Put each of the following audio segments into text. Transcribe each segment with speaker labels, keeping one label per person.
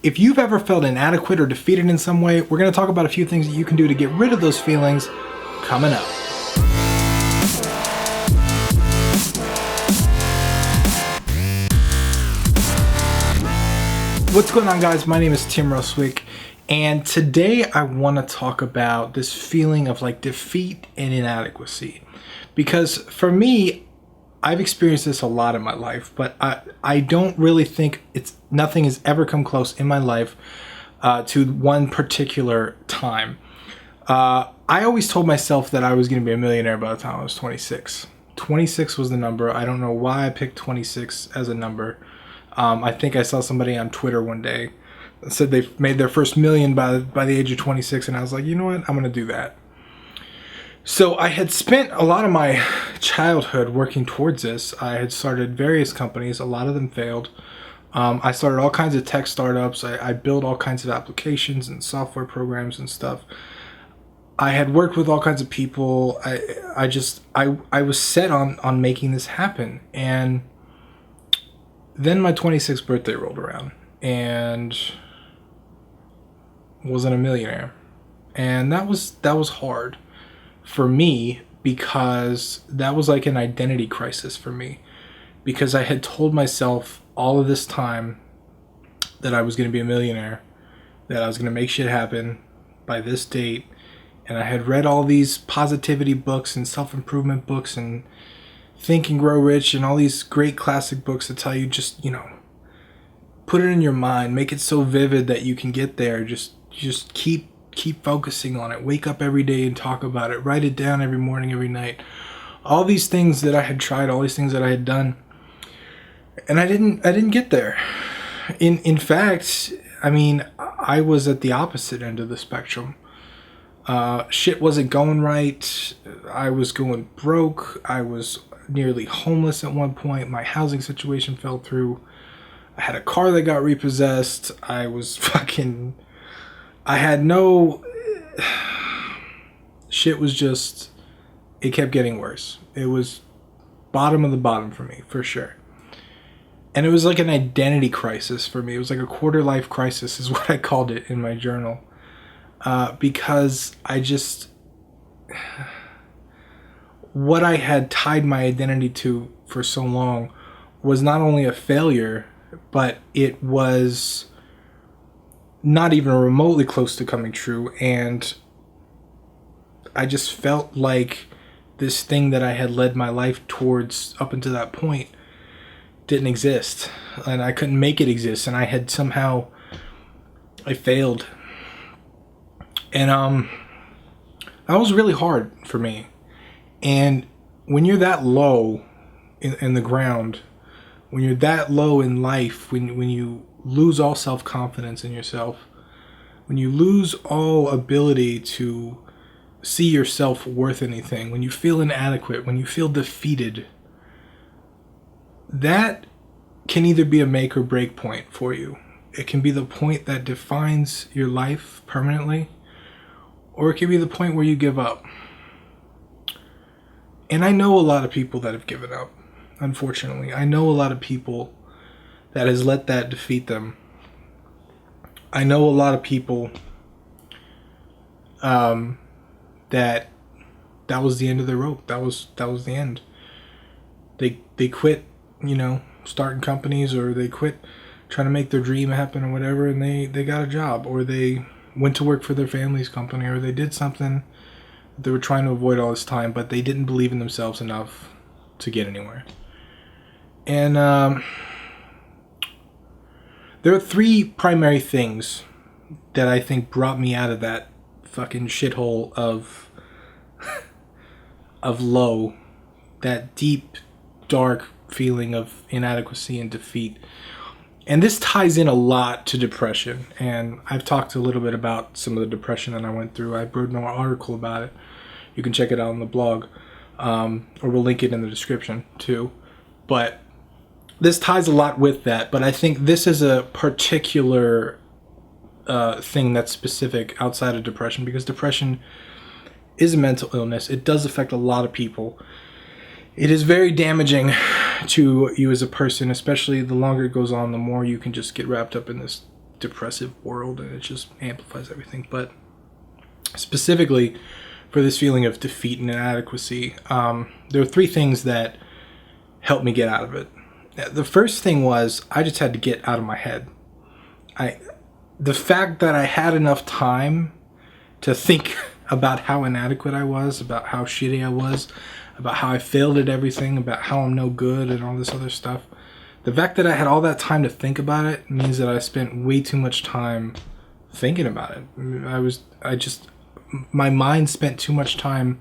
Speaker 1: if you've ever felt inadequate or defeated in some way, we're going to talk about a few things that you can do to get rid of those feelings coming up. What's going on, guys? My name is Tim Ruswick, and today I want to talk about this feeling of like defeat and inadequacy. Because for me, I've experienced this a lot in my life, but I don't really think nothing has ever come close in my life to one particular time. I always told myself that I was going to be a millionaire by the time I was 26. 26 was the number. I don't know why I picked 26 as a number. I think I saw somebody on Twitter one day that said they made their first million by the age of 26, and I was like, you know what? I'm going to do that. So I had spent a lot of my childhood working towards this. I had started various companies. A lot of them failed. I started all kinds of tech startups. I built all kinds of applications and software programs and stuff. I had worked with all kinds of people. I was set on making this happen. And then my 26th birthday rolled around and wasn't a millionaire. And that was hard for me, because that was like an identity crisis for me, because I had told myself all of this time that I was going to be a millionaire, that I was going to make shit happen by this date, and I had read all these positivity books and self-improvement books and Think and Grow Rich and all these great classic books that tell you just, put it in your mind, make it so vivid that you can get there, just keep focusing on it, wake up every day and talk about it, write it down every morning, every night. All these things that I had tried, all these things that I had done, and I didn't get there. In fact, I was at the opposite end of the spectrum. Shit wasn't going right. I was going broke. I was nearly homeless at one point. My housing situation fell through. I had a car that got repossessed. I had no... Shit was just... It kept getting worse. It was bottom of the bottom for me, for sure. And it was like an identity crisis for me. It was like a quarter life crisis is what I called it in my journal. Because I just... What I had tied my identity to for so long was not only a failure, but it was not even remotely close to coming true. And I just felt like this thing that I had led my life towards up until that point didn't exist, and I couldn't make it exist, and I failed. And that was really hard for me. And when you're that low in the ground, when you're that low in life, when you lose all self-confidence in yourself, when you lose all ability to see yourself worth anything, when you feel inadequate, when you feel defeated, that can either be a make or break point for you. It can be the point that defines your life permanently, or it can be the point where you give up. And I know a lot of people that have given up, unfortunately. I know a lot of people that has let that defeat them. I know a lot of people that was the end of their rope. That was the end. They quit, starting companies, or they quit trying to make their dream happen or whatever, and they got a job, or they went to work for their family's company, or they did something they were trying to avoid all this time, but they didn't believe in themselves enough to get anywhere. And there are three primary things that I think brought me out of that fucking shithole of low, that deep, dark feeling of inadequacy and defeat. And this ties in a lot to depression, and I've talked a little bit about some of the depression that I went through. I wrote an article about it. You can check it out on the blog, or we'll link it in the description too. But this ties a lot with that, but I think this is a particular thing that's specific outside of depression, because depression is a mental illness. It does affect a lot of people. It is very damaging to you as a person, especially the longer it goes on, the more you can just get wrapped up in this depressive world, and it just amplifies everything. But specifically for this feeling of defeat and inadequacy, there are three things that helped me get out of it. The first thing was I just had to get out of my head. The fact that I had enough time to think about how inadequate I was, about how shitty I was, about how I failed at everything, about how I'm no good and all this other stuff. The fact that I had all that time to think about it means that I spent way too much time thinking about it. My mind spent too much time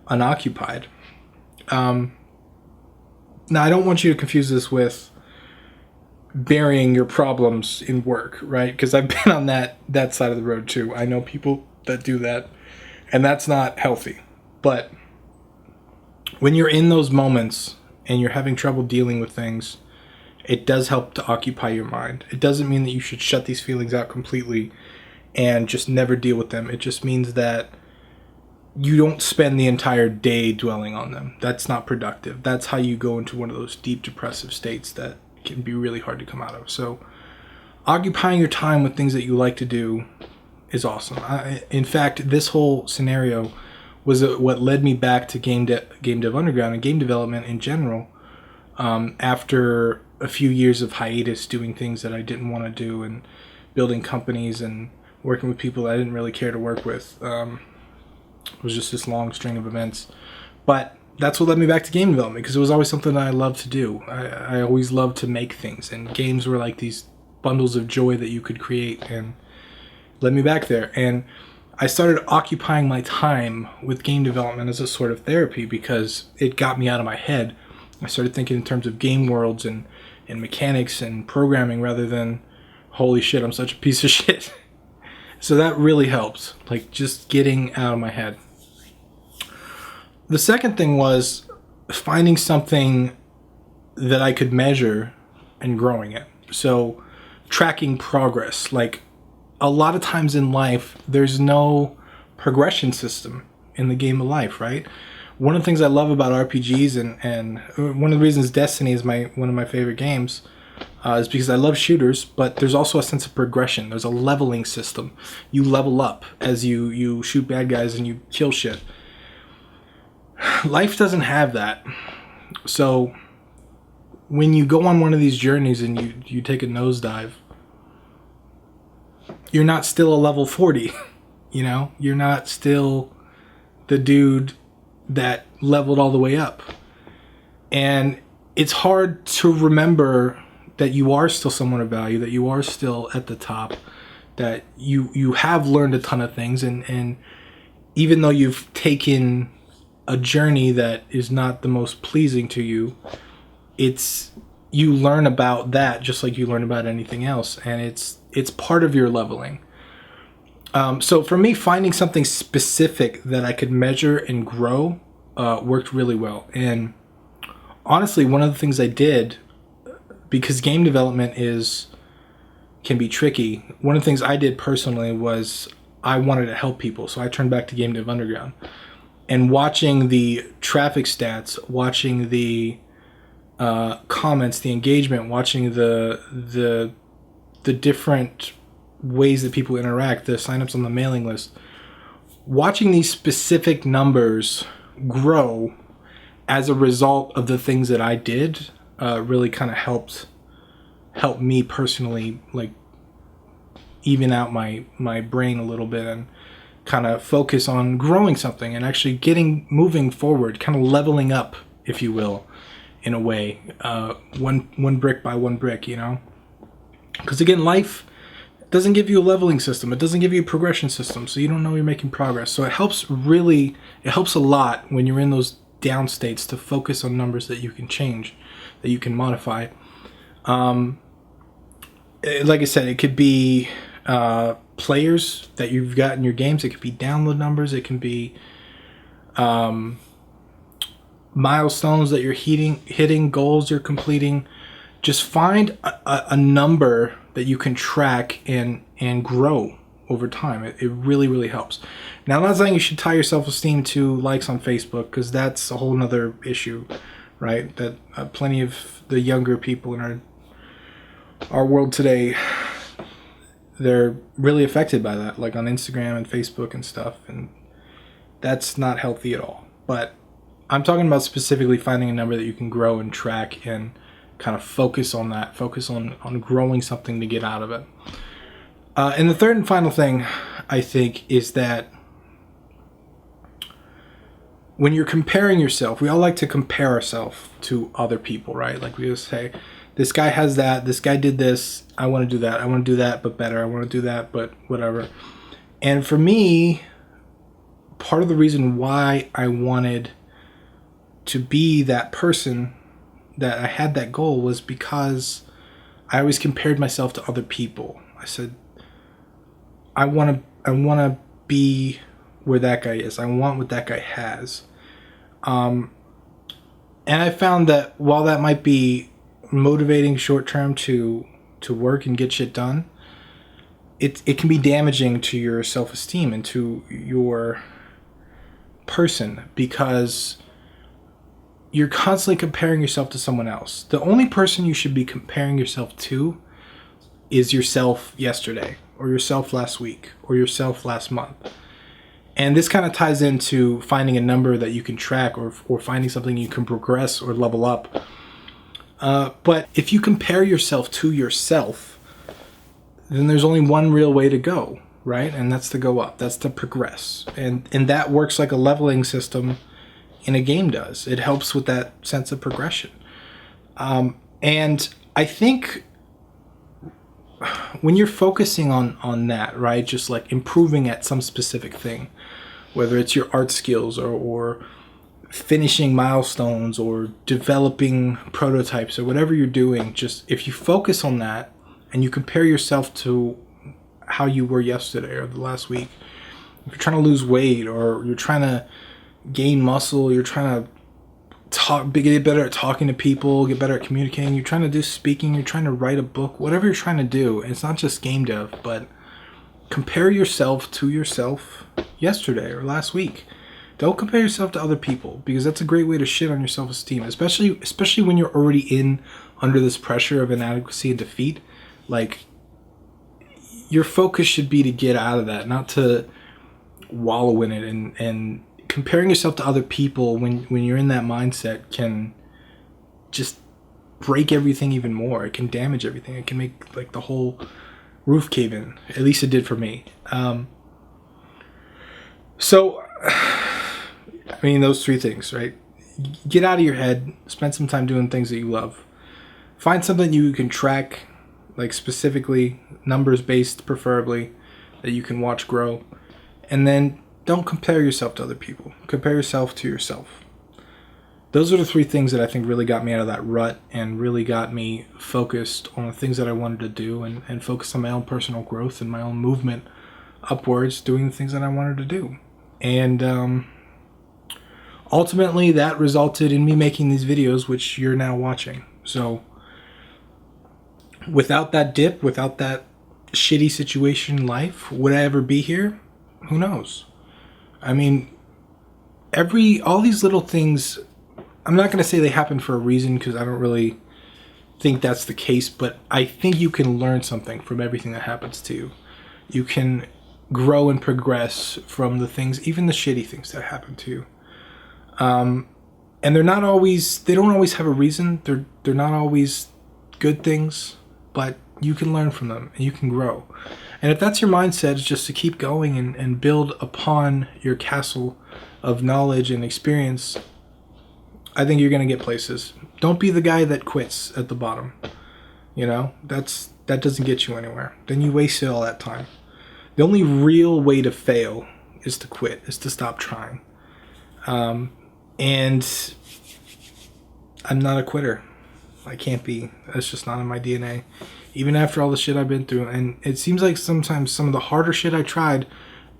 Speaker 1: unoccupied. Now, I don't want you to confuse this with burying your problems in work, right? Because I've been on that side of the road too. I know people that do that, and that's not healthy. But when you're in those moments and you're having trouble dealing with things, it does help to occupy your mind. It doesn't mean that you should shut these feelings out completely and just never deal with them. It just means that you don't spend the entire day dwelling on them. That's not productive. That's how you go into one of those deep depressive states that can be really hard to come out of. So occupying your time with things that you like to do is awesome. In fact, this whole scenario was what led me back to Game Dev Underground and game development in general, after a few years of hiatus doing things that I didn't want to do and building companies and working with people that I didn't really care to work with. It was just this long string of events. But that's what led me back to game development, because it was always something that I loved to do. I always loved to make things, and games were like these bundles of joy that you could create, and led me back there. And I started occupying my time with game development as a sort of therapy because it got me out of my head. I started thinking in terms of game worlds and mechanics and programming rather than, holy shit, I'm such a piece of shit. So that really helped, like just getting out of my head. The second thing was finding something that I could measure and growing it. So tracking progress. Like a lot of times in life, there's no progression system in the game of life, right? One of the things I love about RPGs and one of the reasons Destiny is one of my favorite games is because I love shooters, but there's also a sense of progression. There's a leveling system. You level up as you shoot bad guys and you kill shit. Life doesn't have that. So when you go on one of these journeys and you take a nosedive, you're not still a level 40, you know? You're not still the dude that leveled all the way up. And it's hard to remember that you are still someone of value, that you are still at the top, that you have learned a ton of things, and even though you've taken a journey that is not the most pleasing to you, you learn about that just like you learn about anything else, and it's part of your leveling. So for me, finding something specific that I could measure and grow worked really well. And honestly, one of the things I did, because game development can be tricky, one of the things I did personally was I wanted to help people. So I turned back to Game Dev Underground. And watching the traffic stats, watching the comments, the engagement, watching the different ways that people interact, the signups on the mailing list, watching these specific numbers grow as a result of the things that I did really kind of helped me personally, like even out my brain a little bit and kind of focus on growing something and actually moving forward, kind of leveling up, if you will, in a way, one brick by one brick, you know? Because again, life doesn't give you a leveling system. It doesn't give you a progression system, so you don't know you're making progress. So it helps a lot when you're in those down states to focus on numbers that you can change, that you can modify. Like I said, it could be players that you've got in your games. It could be download numbers. It can be milestones that you're hitting, goals you're completing. Just find a number that you can track and grow over time. It really, really helps. Now, I'm not saying you should tie your self-esteem to likes on Facebook, because that's a whole nother issue, right? That plenty of the younger people in our world today they're really affected by that, like on Instagram and Facebook and stuff, and that's not healthy at all. But I'm talking about specifically finding a number that you can grow and track and kind of focus on that, focus on growing something to get out of it. And the third and final thing, I think, is that when you're comparing yourself, we all like to compare ourselves to other people, right? Like we just say, this guy has that, this guy did this, I want to do that, I want to do that, but better, I want to do that, but whatever. And for me, part of the reason why I wanted to be that person, that I had that goal, was because I always compared myself to other people. I said, I want to be where that guy is. I want what that guy has. And I found that while that might be motivating short term to work and get shit done, it can be damaging to your self-esteem and to your person, because you're constantly comparing yourself to someone else. The only person you should be comparing yourself to is yourself yesterday, or yourself last week, or yourself last month. And this kind of ties into finding a number that you can track, or finding something you can progress or level up. But if you compare yourself to yourself, then there's only one real way to go, right? And that's to go up. That's to progress. And that works like a leveling system in a game does. It helps with that sense of progression. And I think when you're focusing on that, right, just like improving at some specific thing, whether it's your art skills or finishing milestones or developing prototypes or whatever you're doing, just if you focus on that and you compare yourself to how you were yesterday or the last week, if you're trying to lose weight or you're trying to gain muscle, you're trying to get better at talking to people, get better at communicating, you're trying to do speaking, you're trying to write a book, whatever you're trying to do, it's not just game dev, but compare yourself to yourself yesterday or last week. Don't compare yourself to other people, because that's a great way to shit on your self-esteem, especially when you're already under this pressure of inadequacy and defeat. Like, your focus should be to get out of that, not to wallow in it. And comparing yourself to other people when you're in that mindset can just break everything even more. It can damage everything. It can make like the whole roof cave in. At least it did for me. So, I mean, those three things, right? Get out of your head. Spend some time doing things that you love. Find something you can track, like specifically numbers-based, preferably, that you can watch grow. And then don't compare yourself to other people. Compare yourself to yourself. Those are the three things that I think really got me out of that rut and really got me focused on the things that I wanted to do and focused on my own personal growth and my own movement upwards, doing the things that I wanted to do. And ultimately, that resulted in me making these videos, which you're now watching. So without that dip, without that shitty situation in life, would I ever be here? Who knows? I mean, all these little things, I'm not going to say they happen for a reason, because I don't really think that's the case, but I think you can learn something from everything that happens to you. You can grow and progress from the things, even the shitty things that happen to you. And they don't always have a reason. They're not always good things, but you can learn from them and you can grow. And if that's your mindset, it's just to keep going and build upon your castle of knowledge and experience, I think you're going to get places. Don't be the guy that quits at the bottom. You know, that doesn't get you anywhere. Then you wasted all that time. The only real way to fail is to quit, is to stop trying. And I'm not a quitter. I can't be. That's just not in my DNA. Even after all the shit I've been through. And it seems like sometimes some of the harder shit I tried,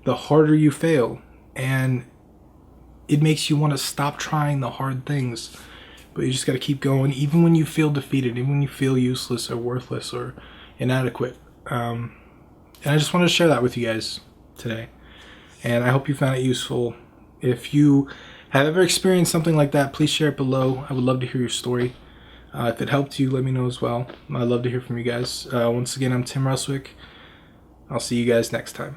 Speaker 1: the harder you fail. And it makes you want to stop trying the hard things. But you just got to keep going, even when you feel defeated, even when you feel useless or worthless or inadequate. And I just wanted to share that with you guys today. And I hope you found it useful. If you have ever experienced something like that, please share it below. I would love to hear your story. If it helped you, let me know as well. I'd love to hear from you guys. Once again, I'm Tim Ruswick. I'll see you guys next time.